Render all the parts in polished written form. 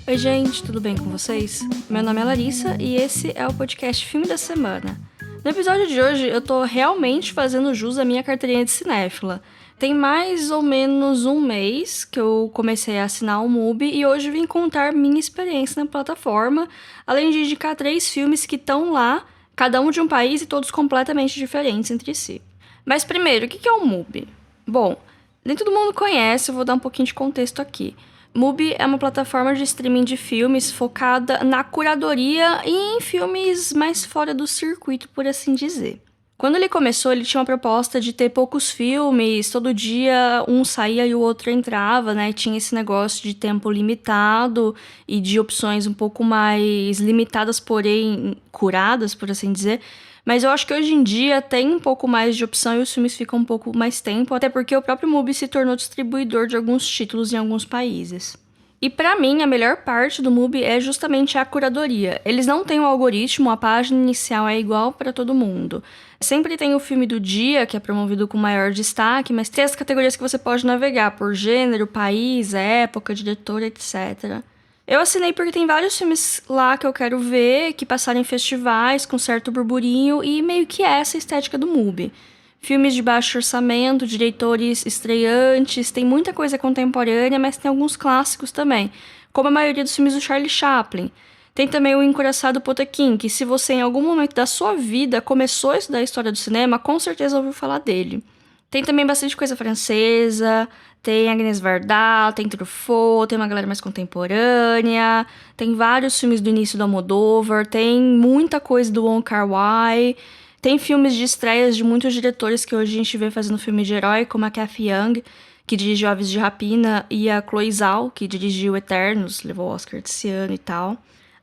Oi gente, tudo bem com vocês? Meu nome é Larissa e esse é o podcast Filme da Semana. No episódio de hoje eu tô realmente fazendo jus à minha carteirinha de cinéfila. Tem mais ou menos um mês que eu comecei a assinar o MUBI e hoje vim contar minha experiência na plataforma, além de indicar 3 filmes que estão lá, cada um de um país e todos completamente diferentes entre si. Mas primeiro, o que é o MUBI? Bom, nem todo mundo conhece, eu vou dar um pouquinho de contexto aqui. MUBI é uma plataforma de streaming de filmes focada na curadoria e em filmes mais fora do circuito, por assim dizer. Quando ele começou, ele tinha uma proposta de ter poucos filmes, todo dia um saía e o outro entrava, né? Tinha esse negócio de tempo limitado e de opções um pouco mais limitadas, porém curadas, por assim dizer. Mas eu acho que hoje em dia tem um pouco mais de opção e os filmes ficam um pouco mais tempo, até porque o próprio MUBI se tornou distribuidor de alguns títulos em alguns países. E pra mim, a melhor parte do MUBI é justamente a curadoria. Eles não têm um algoritmo, a página inicial é igual para todo mundo. Sempre tem o filme do dia, que é promovido com maior destaque, mas tem as categorias que você pode navegar por gênero, país, época, diretor, etc. Eu assinei porque tem vários filmes lá que eu quero ver, que passaram em festivais com certo burburinho e meio que essa estética do MUBI. Filmes de baixo orçamento, diretores estreantes, tem muita coisa contemporânea, mas tem alguns clássicos também, como a maioria dos filmes do Charlie Chaplin. Tem também o Encoraçado Potemkin, que se você em algum momento da sua vida começou a estudar a história do cinema, com certeza ouviu falar dele. Tem também bastante coisa francesa, tem Agnès Varda, tem Truffaut, tem uma galera mais contemporânea, tem vários filmes do início do Almodóvar, tem muita coisa do Wong Kar-wai, tem filmes de estreias de muitos diretores que hoje a gente vê fazendo filme de herói, como a Cathy Young, que dirigiu Aves de Rapina, e a Chloe Zhao, que dirigiu Eternos, levou o Oscar desse ano e tal.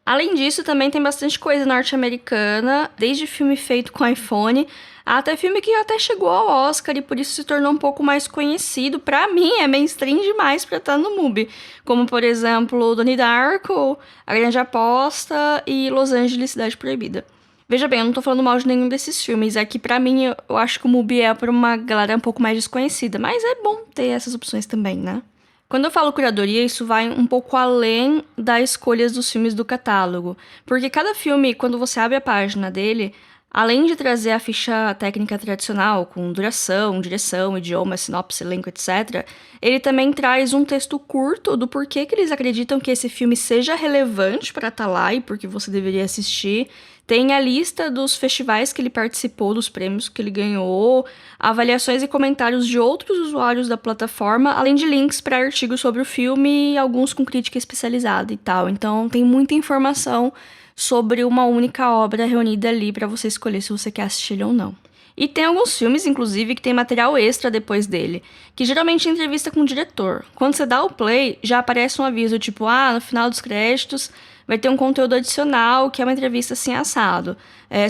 Além disso, também tem bastante coisa norte-americana, desde filme feito com iPhone, até filme que até chegou ao Oscar e por isso se tornou um pouco mais conhecido. Pra mim, é mainstream demais pra estar no MUBI. Como, por exemplo, Donnie Darko, A Grande Aposta e Los Angeles, Cidade Proibida. Veja bem, eu não tô falando mal de nenhum desses filmes. É que pra mim, eu acho que o MUBI é pra uma galera um pouco mais desconhecida. Mas é bom ter essas opções também, né? Quando eu falo curadoria, isso vai um pouco além das escolhas dos filmes do catálogo. Porque cada filme, quando você abre a página dele, além de trazer a ficha técnica tradicional, com duração, direção, idioma, sinopse, elenco, etc., ele também traz um texto curto do porquê que eles acreditam que esse filme seja relevante para estar lá e porque você deveria assistir. Tem a lista dos festivais que ele participou, dos prêmios que ele ganhou, avaliações e comentários de outros usuários da plataforma, além de links para artigos sobre o filme e alguns com crítica especializada e tal. Então tem muita informação sobre uma única obra reunida ali para você escolher se você quer assistir ele ou não. E tem alguns filmes, inclusive, que tem material extra depois dele, que geralmente é entrevista com o diretor. Quando você dá o play, já aparece um aviso tipo, no final dos créditos vai ter um conteúdo adicional, que é uma entrevista assim assado.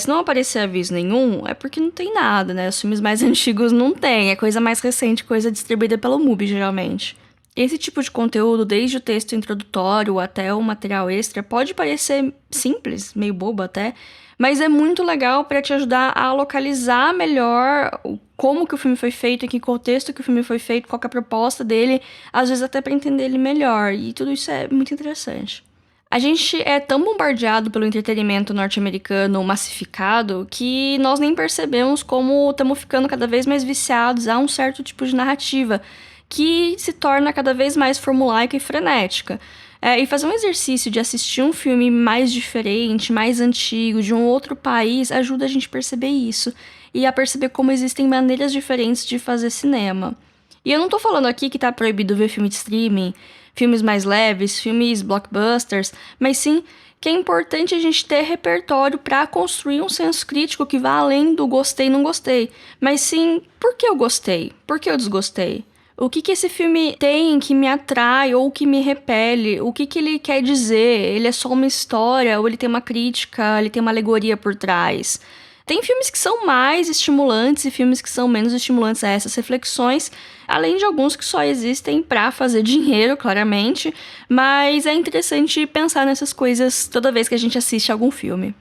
Se não aparecer aviso nenhum, é porque não tem nada, né? Os filmes mais antigos não tem, é coisa mais recente, coisa distribuída pelo MUBI, geralmente. Esse tipo de conteúdo, desde o texto introdutório até o material extra, pode parecer simples, meio bobo até, mas é muito legal para te ajudar a localizar melhor como que o filme foi feito, em que contexto que o filme foi feito, qual que é a proposta dele, às vezes até para entender ele melhor, e tudo isso é muito interessante. A gente é tão bombardeado pelo entretenimento norte-americano massificado que nós nem percebemos como estamos ficando cada vez mais viciados a um certo tipo de narrativa, que se torna cada vez mais formulaica e frenética. E fazer um exercício de assistir um filme mais diferente, mais antigo, de um outro país, ajuda a gente a perceber isso. E a perceber como existem maneiras diferentes de fazer cinema. E eu não tô falando aqui que tá proibido ver filme de streaming, filmes mais leves, filmes blockbusters, mas sim que é importante a gente ter repertório para construir um senso crítico que vá além do gostei e não gostei. Mas sim, por que eu gostei? Por que eu desgostei? O que esse filme tem que me atrai ou que me repele? O que ele quer dizer? Ele é só uma história ou ele tem uma crítica, ele tem uma alegoria por trás? Tem filmes que são mais estimulantes e filmes que são menos estimulantes a essas reflexões, além de alguns que só existem para fazer dinheiro, claramente, mas é interessante pensar nessas coisas toda vez que a gente assiste algum filme.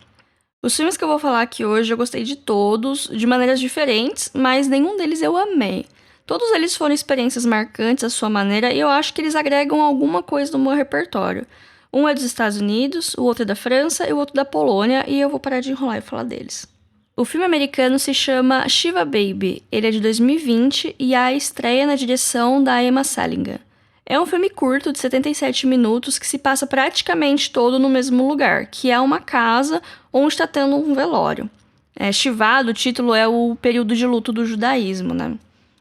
Os filmes que eu vou falar aqui hoje eu gostei de todos, de maneiras diferentes, mas nenhum deles eu amei. Todos eles foram experiências marcantes à sua maneira e eu acho que eles agregam alguma coisa no meu repertório. Um é dos Estados Unidos, o outro é da França e o outro da Polônia, e eu vou parar de enrolar e falar deles. O filme americano se chama Shiva Baby, ele é de 2020 e a estreia na direção da Emma Salinger. É um filme curto de 77 minutos que se passa praticamente todo no mesmo lugar, que é uma casa onde está tendo um velório. Shiva, o título é o período de luto do judaísmo, né?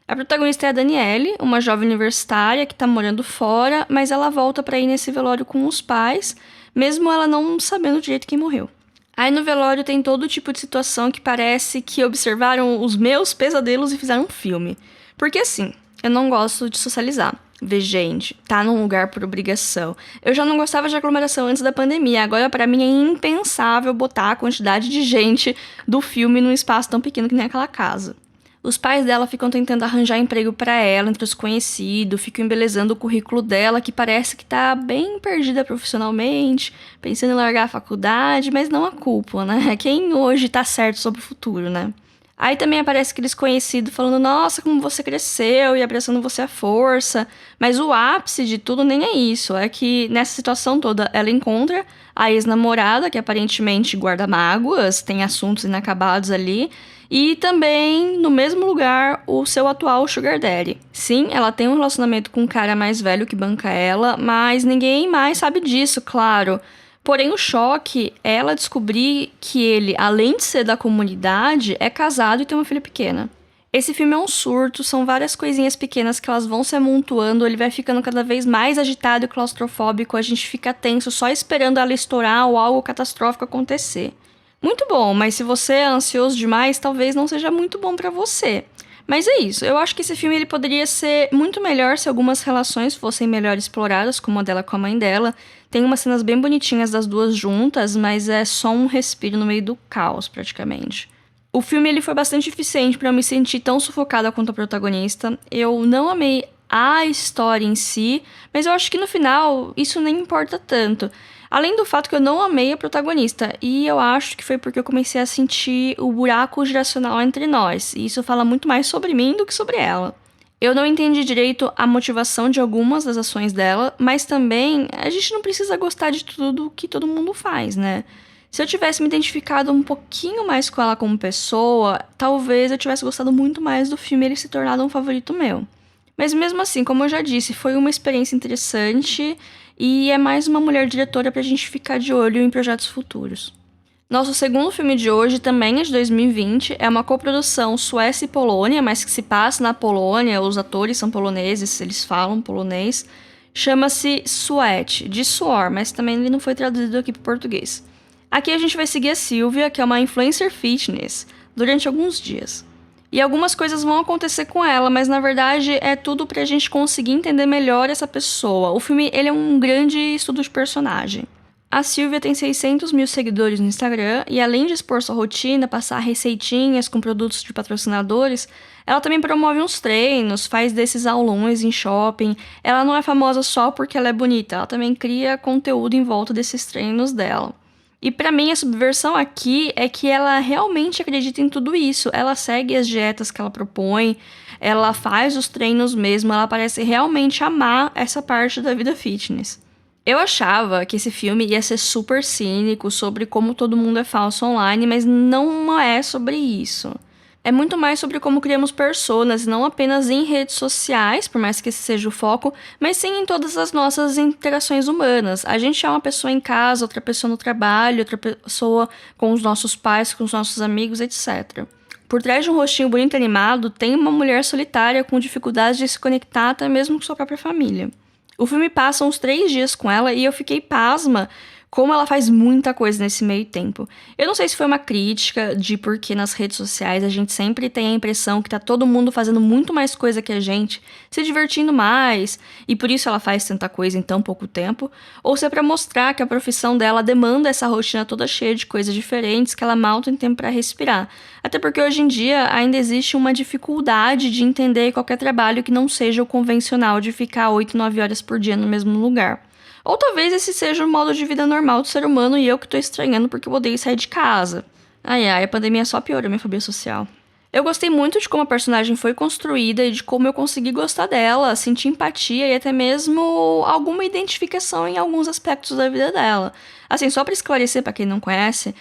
A protagonista é a Danielle, uma jovem universitária que tá morando fora, mas ela volta pra ir nesse velório com os pais, mesmo ela não sabendo direito quem morreu. Aí no velório tem todo tipo de situação que parece que observaram os meus pesadelos e fizeram um filme. Porque assim, eu não gosto de socializar. Ver gente, tá num lugar por obrigação. Eu já não gostava de aglomeração antes da pandemia, agora pra mim é impensável botar a quantidade de gente do filme num espaço tão pequeno que nem aquela casa. Os pais dela ficam tentando arranjar emprego pra ela entre os conhecidos, ficam embelezando o currículo dela, que parece que tá bem perdida profissionalmente, pensando em largar a faculdade, mas não a culpa, né? Quem hoje tá certo sobre o futuro, né? Aí também aparece aqueles conhecidos falando, nossa, como você cresceu, e abraçando você à força. Mas o ápice de tudo nem é isso, é que nessa situação toda ela encontra a ex-namorada, que aparentemente guarda mágoas, tem assuntos inacabados ali, e também, no mesmo lugar, o seu atual sugar daddy. Sim, ela tem um relacionamento com um cara mais velho que banca ela, mas ninguém mais sabe disso, claro. Porém, o choque é ela descobrir que ele, além de ser da comunidade, é casado e tem uma filha pequena. Esse filme é um surto, são várias coisinhas pequenas que elas vão se amontoando, ele vai ficando cada vez mais agitado e claustrofóbico, a gente fica tenso só esperando ela estourar ou algo catastrófico acontecer. Muito bom, mas se você é ansioso demais, talvez não seja muito bom pra você. Mas é isso, eu acho que esse filme ele poderia ser muito melhor se algumas relações fossem melhor exploradas, como a dela com a mãe dela. Tem umas cenas bem bonitinhas das duas juntas, mas é só um respiro no meio do caos, praticamente. O filme ele foi bastante eficiente pra eu me sentir tão sufocada quanto a protagonista. Eu não amei a história em si, mas eu acho que no final isso nem importa tanto. Além do fato que eu não amei a protagonista, e eu acho que foi porque eu comecei a sentir o buraco geracional entre nós, e isso fala muito mais sobre mim do que sobre ela. Eu não entendi direito a motivação de algumas das ações dela, mas também a gente não precisa gostar de tudo que todo mundo faz, né? Se eu tivesse me identificado um pouquinho mais com ela como pessoa, talvez eu tivesse gostado muito mais do filme e ele se tornado um favorito meu. Mas mesmo assim, como eu já disse, foi uma experiência interessante e é mais uma mulher diretora pra gente ficar de olho em projetos futuros. Nosso segundo filme de hoje também é de 2020, é uma coprodução Suécia e Polônia, mas que se passa na Polônia, os atores são poloneses, eles falam polonês. Chama-se Sweat, de suor, mas também ele não foi traduzido aqui para português. Aqui a gente vai seguir a Sylvia, que é uma influencer fitness, durante alguns dias. E algumas coisas vão acontecer com ela, mas na verdade é tudo pra gente conseguir entender melhor essa pessoa. O filme ele é um grande estudo de personagem. A Sylvia tem 600 mil seguidores no Instagram e além de expor sua rotina, passar receitinhas com produtos de patrocinadores, ela também promove uns treinos, faz desses aulões em shopping. Ela não é famosa só porque ela é bonita, ela também cria conteúdo em volta desses treinos dela. E pra mim a subversão aqui é que ela realmente acredita em tudo isso. Ela segue as dietas que ela propõe, ela faz os treinos mesmo, ela parece realmente amar essa parte da vida fitness. Eu achava que esse filme ia ser super cínico sobre como todo mundo é falso online, mas não é sobre isso. É muito mais sobre como criamos personas, não apenas em redes sociais, por mais que esse seja o foco, mas sim em todas as nossas interações humanas. A gente é uma pessoa em casa, outra pessoa no trabalho, outra pessoa com os nossos pais, com os nossos amigos, etc. Por trás de um rostinho bonito e animado, tem uma mulher solitária com dificuldade de se conectar até mesmo com sua própria família. O filme passa uns 3 dias com ela e eu fiquei pasma como ela faz muita coisa nesse meio tempo. Eu não sei se foi uma crítica de porque nas redes sociais a gente sempre tem a impressão que tá todo mundo fazendo muito mais coisa que a gente, se divertindo mais, e por isso ela faz tanta coisa em tão pouco tempo, ou se é pra mostrar que a profissão dela demanda essa rotina toda cheia de coisas diferentes que ela mal tem tempo pra respirar. Até porque hoje em dia ainda existe uma dificuldade de entender qualquer trabalho que não seja o convencional de ficar 8, 9 horas por dia no mesmo lugar. Ou talvez esse seja o modo de vida normal do ser humano e eu que tô estranhando porque eu odeio sair de casa. Ai, a pandemia só piorou minha fobia social. Eu gostei muito de como a personagem foi construída e de como eu consegui gostar dela, sentir empatia e até mesmo alguma identificação em alguns aspectos da vida dela. Assim, só pra esclarecer pra quem não conhece,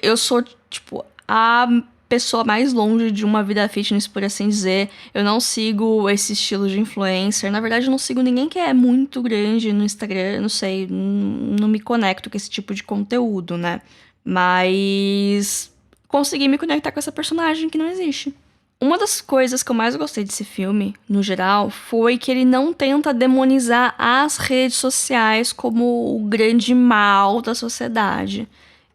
eu sou, tipo, a pessoa mais longe de uma vida fitness, por assim dizer. Eu não sigo esse estilo de influencer. Na verdade, eu não sigo ninguém que é muito grande no Instagram, não sei, não me conecto com esse tipo de conteúdo, né? Mas consegui me conectar com essa personagem que não existe. Uma das coisas que eu mais gostei desse filme, no geral, foi que ele não tenta demonizar as redes sociais como o grande mal da sociedade.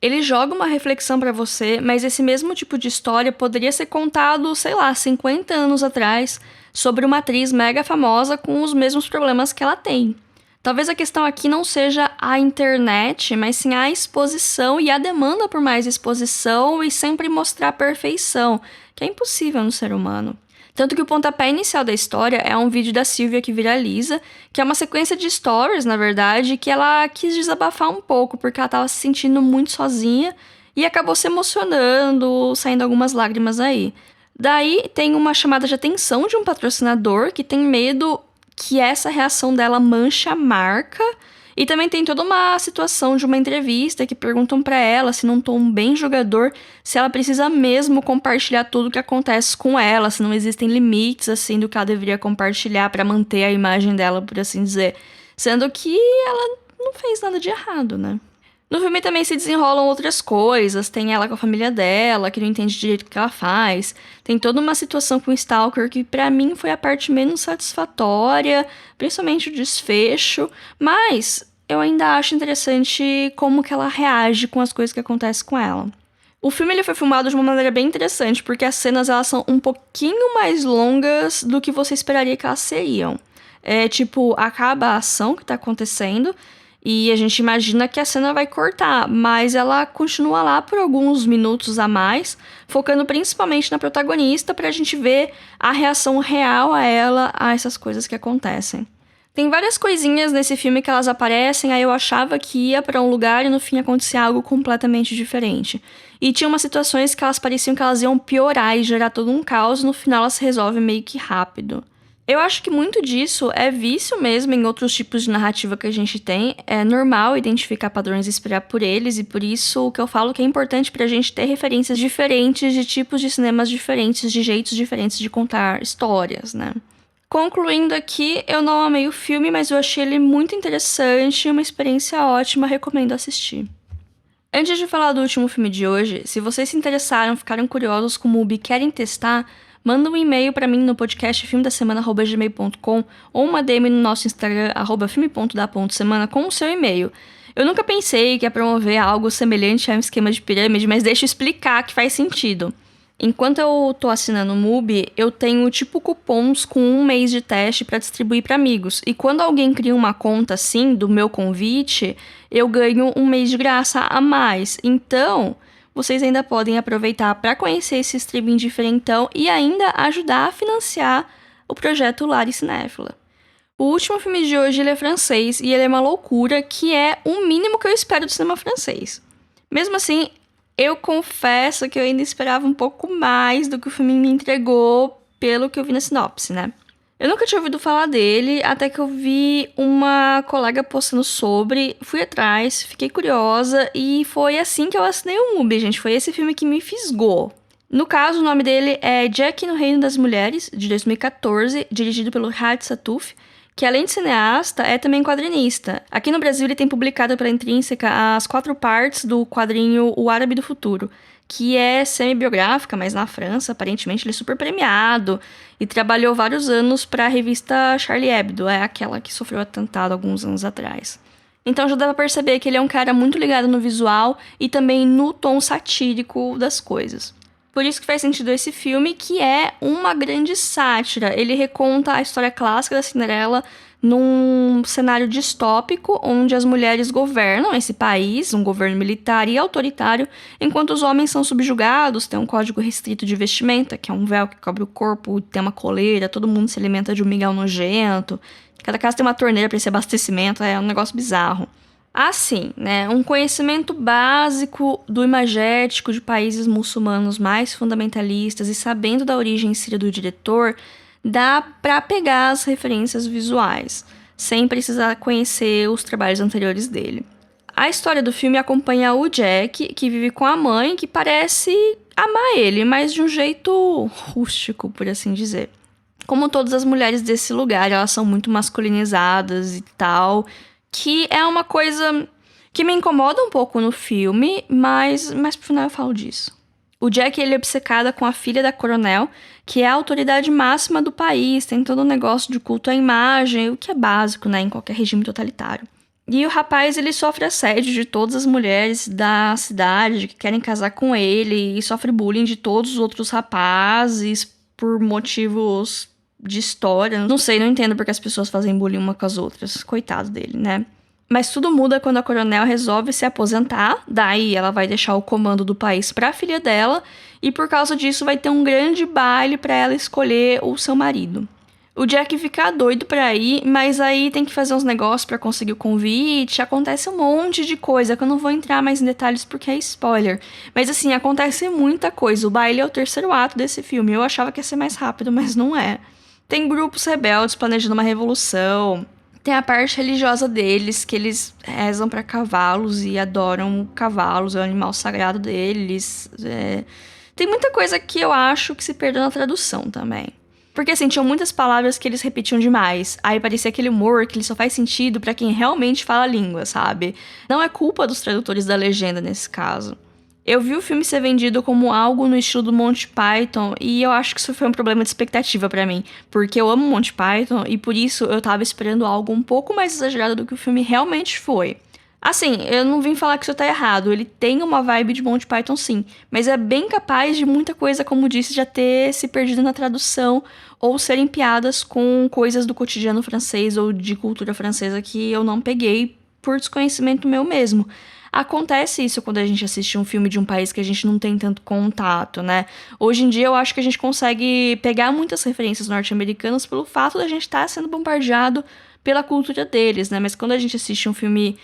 Ele joga uma reflexão pra você, mas esse mesmo tipo de história poderia ser contado, sei lá, 50 anos atrás, sobre uma atriz mega famosa com os mesmos problemas que ela tem. Talvez a questão aqui não seja a internet, mas sim a exposição e a demanda por mais exposição e sempre mostrar a perfeição, que é impossível no ser humano. Tanto que o pontapé inicial da história é um vídeo da Silvia que viraliza, que é uma sequência de stories, na verdade, que ela quis desabafar um pouco, porque ela estava se sentindo muito sozinha e acabou se emocionando, saindo algumas lágrimas aí. Daí tem uma chamada de atenção de um patrocinador que tem medo que essa reação dela manche a marca. E também tem toda uma situação de uma entrevista que perguntam pra ela, se num tom bem jogador, se ela precisa mesmo compartilhar tudo o que acontece com ela, se não existem limites, assim, do que ela deveria compartilhar pra manter a imagem dela, por assim dizer. Sendo que ela não fez nada de errado, né? No filme também se desenrolam outras coisas, tem ela com a família dela, que não entende direito o que ela faz, tem toda uma situação com o Stalker que pra mim foi a parte menos satisfatória, principalmente o desfecho, mas eu ainda acho interessante como que ela reage com as coisas que acontecem com ela. O filme ele foi filmado de uma maneira bem interessante, porque as cenas elas são um pouquinho mais longas do que você esperaria que elas seriam. É tipo, acaba a ação que tá acontecendo, e a gente imagina que a cena vai cortar, mas ela continua lá por alguns minutos a mais, focando principalmente na protagonista pra gente ver a reação real a ela a essas coisas que acontecem. Tem várias coisinhas nesse filme que elas aparecem, aí eu achava que ia pra um lugar e no fim acontecia algo completamente diferente. E tinha umas situações que elas pareciam que elas iam piorar e gerar todo um caos, e no final elas se resolvem meio que rápido. Eu acho que muito disso é vício mesmo em outros tipos de narrativa que a gente tem. É normal identificar padrões e esperar por eles, e por isso o que eu falo que é importante pra gente ter referências diferentes de tipos de cinemas diferentes, de jeitos diferentes de contar histórias, né? Concluindo aqui, eu não amei o filme, mas eu achei ele muito interessante, uma experiência ótima, recomendo assistir. Antes de falar do último filme de hoje, se vocês se interessaram, ficaram curiosos com o MUBI e querem testar, manda um e-mail pra mim no podcast filmedasemana@gmail.com ou uma DM no nosso Instagram @filme.da.semana com o seu e-mail. Eu nunca pensei que ia promover algo semelhante a um esquema de pirâmide, mas deixa eu explicar que faz sentido. Enquanto eu tô assinando o MUBI, eu tenho tipo cupons com 1 mês de teste pra distribuir pra amigos. E quando alguém cria uma conta assim, do meu convite, eu ganho 1 mês de graça a mais. Então, vocês ainda podem aproveitar para conhecer esse streaming diferentão e ainda ajudar a financiar o projeto Lari Cinéfila. O último filme de hoje ele é francês e ele é uma loucura, que é o mínimo que eu espero do cinema francês. Mesmo assim, eu confesso que eu ainda esperava um pouco mais do que o filme me entregou pelo que eu vi na sinopse, né? Eu nunca tinha ouvido falar dele, até que eu vi uma colega postando sobre, fui atrás, fiquei curiosa, e foi assim que eu assinei o MUBI, gente. Foi esse filme que me fisgou. No caso, o nome dele é Jack no Reino das Mulheres, de 2014, dirigido pelo Hadi Satuf, que além de cineasta, é também quadrinista. Aqui no Brasil ele tem publicado pela Intrínseca as 4 partes do quadrinho O Árabe do Futuro, que é semi-biográfica, mas na França, aparentemente, ele é super premiado e trabalhou vários anos para a revista Charlie Hebdo, é aquela que sofreu atentado alguns anos atrás. Então já dá pra perceber que ele é um cara muito ligado no visual e também no tom satírico das coisas. Por isso que faz sentido esse filme, que é uma grande sátira. Ele reconta a história clássica da Cinderela num cenário distópico, onde as mulheres governam esse país, um governo militar e autoritário, enquanto os homens são subjugados, tem um código restrito de vestimenta, que é um véu que cobre o corpo, tem uma coleira, todo mundo se alimenta de um mingau nojento, cada casa tem uma torneira para esse abastecimento, é um negócio bizarro. Assim, né, um conhecimento básico do imagético de países muçulmanos mais fundamentalistas e sabendo da origem síria do diretor, dá para pegar as referências visuais, sem precisar conhecer os trabalhos anteriores dele. A história do filme acompanha o Jack, que vive com a mãe, que parece amar ele, mas de um jeito rústico, por assim dizer. Como todas as mulheres desse lugar, elas são muito masculinizadas e tal, que é uma coisa que me incomoda um pouco no filme, mas pro final eu falo disso. O Jack, ele é obcecado com a filha da coronel, que é a autoridade máxima do país, tem todo um negócio de culto à imagem, o que é básico, né, em qualquer regime totalitário. E o rapaz, ele sofre assédio de todas as mulheres da cidade que querem casar com ele e sofre bullying de todos os outros rapazes por motivos de história. Não sei, não entendo porque as pessoas fazem bullying uma com as outras. Coitado dele, né? Mas tudo muda quando a coronel resolve se aposentar. Daí ela vai deixar o comando do país para a filha dela. E por causa disso vai ter um grande baile para ela escolher o seu marido. O Jack fica doido pra ir, mas aí tem que fazer uns negócios pra conseguir o convite. Acontece um monte de coisa, que eu não vou entrar mais em detalhes porque é spoiler. Mas assim, acontece muita coisa. O baile é o terceiro ato desse filme. Eu achava que ia ser mais rápido, mas não é. Tem grupos rebeldes planejando uma revolução. Tem a parte religiosa deles, que eles rezam pra cavalos e adoram cavalos, é o animal sagrado deles. Tem muita coisa que eu acho que se perdeu na tradução também. Porque, assim, tinham muitas palavras que eles repetiam demais. Aí parecia aquele humor que ele só faz sentido pra quem realmente fala a língua, sabe? Não é culpa dos tradutores da legenda nesse caso. Eu vi o filme ser vendido como algo no estilo do Monty Python e eu acho que isso foi um problema de expectativa pra mim. Porque eu amo Monty Python e por isso eu tava esperando algo um pouco mais exagerado do que o filme realmente foi. Assim, eu não vim falar que isso tá errado, ele tem uma vibe de Monty Python sim, mas é bem capaz de muita coisa, como disse, já ter se perdido na tradução ou serem piadas com coisas do cotidiano francês ou de cultura francesa que eu não peguei por desconhecimento meu mesmo. Acontece isso quando a gente assiste um filme de um país que a gente não tem tanto contato, né? Hoje em dia eu acho que a gente consegue pegar muitas referências norte-americanas pelo fato da gente estar sendo bombardeado pela cultura deles, né? Mas quando a gente assiste um filme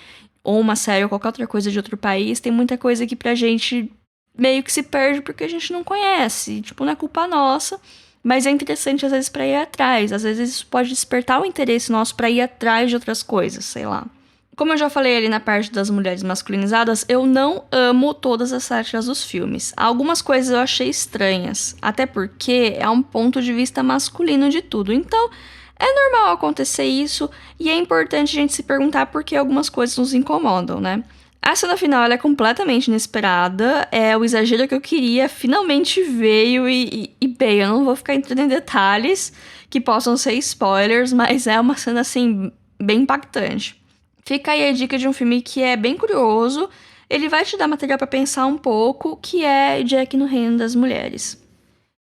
ou uma série ou qualquer outra coisa de outro país, tem muita coisa que pra gente meio que se perde porque a gente não conhece. Tipo, não é culpa nossa, mas é interessante às vezes pra ir atrás. Às vezes isso pode despertar o interesse nosso pra ir atrás de outras coisas, sei lá. Como eu já falei ali na parte das mulheres masculinizadas, eu não amo todas as sátiras dos filmes. Algumas coisas eu achei estranhas, até porque é um ponto de vista masculino de tudo. Então, é normal acontecer isso e é importante a gente se perguntar por que algumas coisas nos incomodam, né? A cena final ela é completamente inesperada, é o exagero que eu queria, finalmente veio e bem, eu não vou ficar entrando em detalhes que possam ser spoilers, mas é uma cena assim bem impactante. Fica aí a dica de um filme que é bem curioso, ele vai te dar material pra pensar um pouco, que é Jack no Reino das Mulheres.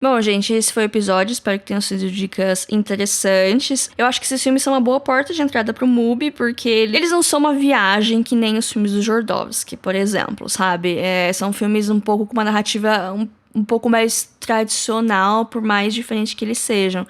Bom, gente, esse foi o episódio, espero que tenham sido dicas interessantes. Eu acho que esses filmes são uma boa porta de entrada pro MUBI, porque eles não são uma viagem que nem os filmes do Jodorowsky, por exemplo, sabe? São filmes um pouco com uma narrativa um pouco mais tradicional, por mais diferente que eles sejam.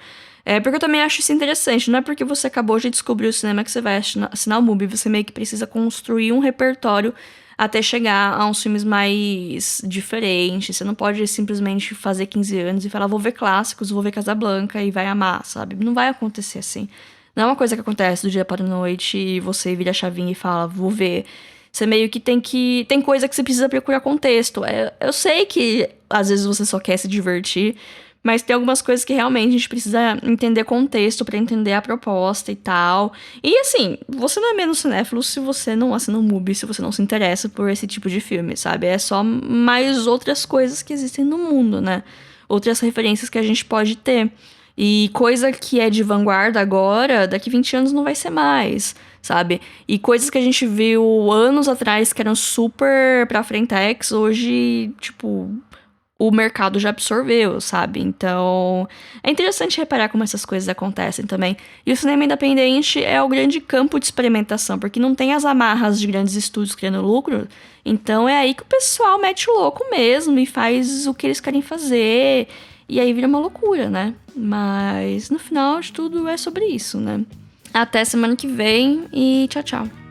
Porque eu também acho isso interessante, não é porque você acabou de descobrir o cinema que você vai assinar o MUBI, você meio que precisa construir um repertório até chegar a uns filmes mais diferentes. Você não pode simplesmente fazer 15 anos e falar, vou ver clássicos, vou ver Casablanca e vai amar, sabe? Não vai acontecer assim. Não é uma coisa que acontece do dia para a noite e você vira a chavinha e fala, vou ver. Você meio que tem que... Tem coisa que você precisa procurar contexto. Eu sei que às vezes você só quer se divertir, mas tem algumas coisas que realmente a gente precisa entender contexto pra entender a proposta e tal. E assim, você não é menos cinéfilo se você não assina o MUBI, se você não se interessa por esse tipo de filme, sabe? É só mais outras coisas que existem no mundo, né? Outras referências que a gente pode ter. E coisa que é de vanguarda agora, daqui 20 anos não vai ser mais, sabe? E coisas que a gente viu anos atrás que eram super pra frentex, hoje, tipo... o mercado já absorveu, sabe? Então, é interessante reparar como essas coisas acontecem também. E o cinema independente é o grande campo de experimentação, porque não tem as amarras de grandes estúdios criando lucro. Então, é aí que o pessoal mete o louco mesmo e faz o que eles querem fazer. E aí vira uma loucura, né? Mas, no final de tudo, é sobre isso, né? Até semana que vem e tchau, tchau.